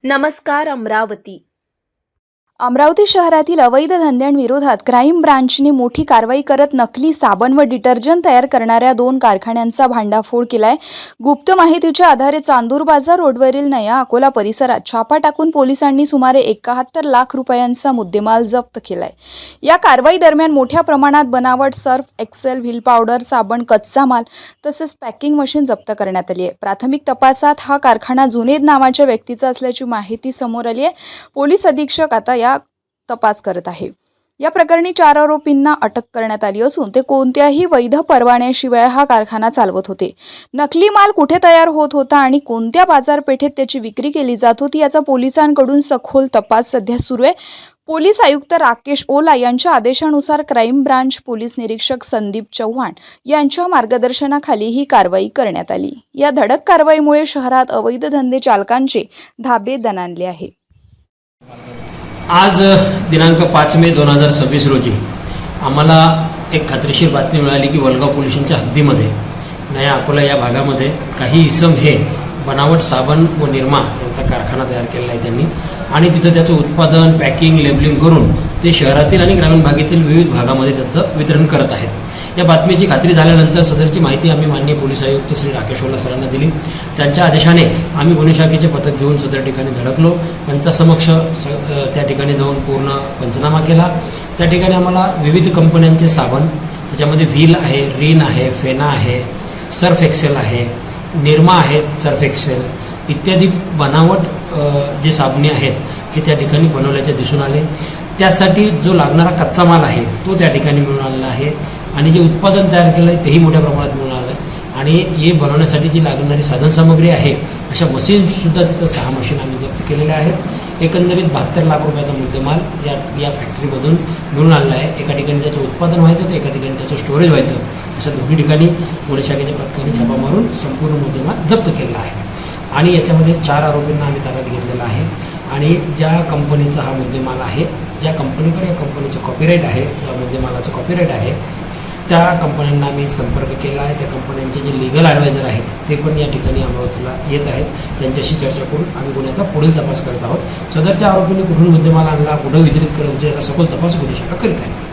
नमस्कार अमरावती। अमरावती शहरातील अवैध धंद्यांविरोधात क्राईम ब्रांचने मोठी कारवाई करत नकली साबण व डिटर्जंट तयार करणाऱ्या 2 कारखान्यांचा भांडाफोड केलाय। गुप्त माहितीच्या आधारे चांदूर बाजार रोडवरील नया अकोला परिसरात छापा टाकून पोलिसांनी सुमारे 71 लाख रुपयांचा मुद्देमाल जप्त केलाय। या कारवाई दरम्यान मोठ्या प्रमाणात बनावट सर्फ एक्सेल, व्हील पावडर, साबण, कच्चा माल तसेच पॅकिंग मशीन जप्त करण्यात आली आहे। प्राथमिक तपासात हा कारखाना जुनेद नावाच्या व्यक्तीचा असल्याची माहिती समोर आली आहे। पोलीस अधीक्षक आता या तपास करत आहे। या प्रकरणी 4 आरोपींना अटक करण्यात आली असून ते कोणत्याही वैध परवान्याशिवाय हा कारखाना चालवत होते। नकली माल कुठे तयार होत होता आणि कोणत्या बाजारपेठेत त्याची विक्री केली जात होती याचा पोलिसांकडून सखोल तपास सध्या सुरू आहे। पोलीस आयुक्त राकेश ओला यांच्या आदेशानुसार क्राईम ब्रांच पोलीस निरीक्षक संदीप चव्हाण यांच्या मार्गदर्शनाखाली ही कारवाई करण्यात आली। या धडक कारवाईमुळे शहरात अवैध धंदे चालकांचे धाबे दणाणले आहे। आज दिनांक 5 मे 2026 रोजी आम्हाला एक खात्रीशीर बातमी मिळाली की वलगाव पोलीस स्टेशनच्या हद्दीमध्ये नया अकोला या भागामध्ये काही इसम हे बनावट साबण व निरमा यांचा कारखाना तयार केलेला आहे त्यांनी, आणि तिथं त्याचं उत्पादन, पॅकिंग, लेबलिंग करून ते शहरातील आणि ग्रामीण भागातील विविध भागामध्ये त्याचं वितरण करत आहेत। या बातमीची खात्री झाल्यानंतर सदरची माहिती आम्ही माननीय पोलीस आयुक्त श्री राकेश ओला सरांना दिली। त्यांच्या आदेशाने आम्ही गुन्हे शाखेचे पथक घेऊन सदर ठिकाणी धडकलो। त्यांचा समक्ष त्या ठिकाणी जाऊन पूर्ण पंचनामा केला। त्या ठिकाणी आम्हाला विविध कंपन्यांचे साबण, त्याच्यामध्ये व्हील आहे, रिन आहे, फेना आहे, सर्फ एक्सेल आहे, निरमा आहेत, सर्फ एक्सेल इत्यादी बनावट जे साबणे आहेत हे त्या ठिकाणी बनवल्याचे दिसून आले। त्यासाठी जो लागणारा कच्चा माल आहे तो त्या ठिकाणी मिळून आलेला आहे आणि जे उत्पादन तयार केलं आहे तेही मोठ्या प्रमाणात मिळून आलं आहे। आणि हे बनवण्यासाठी जी लागणारी साधनसामग्री आहे अशा मशीनसुद्धा तिथं 6 मशीन आम्ही जप्त केलेल्या आहेत। एकंदरीत 72 लाख रुपयाचा मुद्देमाल या फॅक्टरीमधून मिळून आलेला आहे। एका ठिकाणी त्याचं उत्पादन व्हायचं तर एका ठिकाणी त्याचं स्टोरेज व्हायचं, अशा दोन्ही ठिकाणी गुन्हे शाखेच्या पथकाने छापा मारून संपूर्ण मुद्देमाल जप्त केलेला आहे। आणि याच्यामध्ये 4 आरोपींना आम्ही ताब्यात घेतलेला आहे। आणि ज्या कंपनीचा हा मुद्देमाल आहे, ज्या कंपनीकडे या कंपनीचं कॉपीराईट आहे, या मुद्देमालाचं कॉपीराईट आहे, त्या कंपन्यांना आम्ही संपर्क केला आहे। त्या कंपन्यांचे जे लिगल ॲडवायझर आहेत ते पण या ठिकाणी अमरावतीला येत आहेत। त्यांच्याशी चर्चा करून आम्ही गुन्ह्याचा पुढील तपास करत आहोत। सदरच्या आरोपींनी कुठून मुद्देमाल आणला, कुठं वितरित करत होते याचा सखोल तपास गुन्हे शाखा करीत आहे।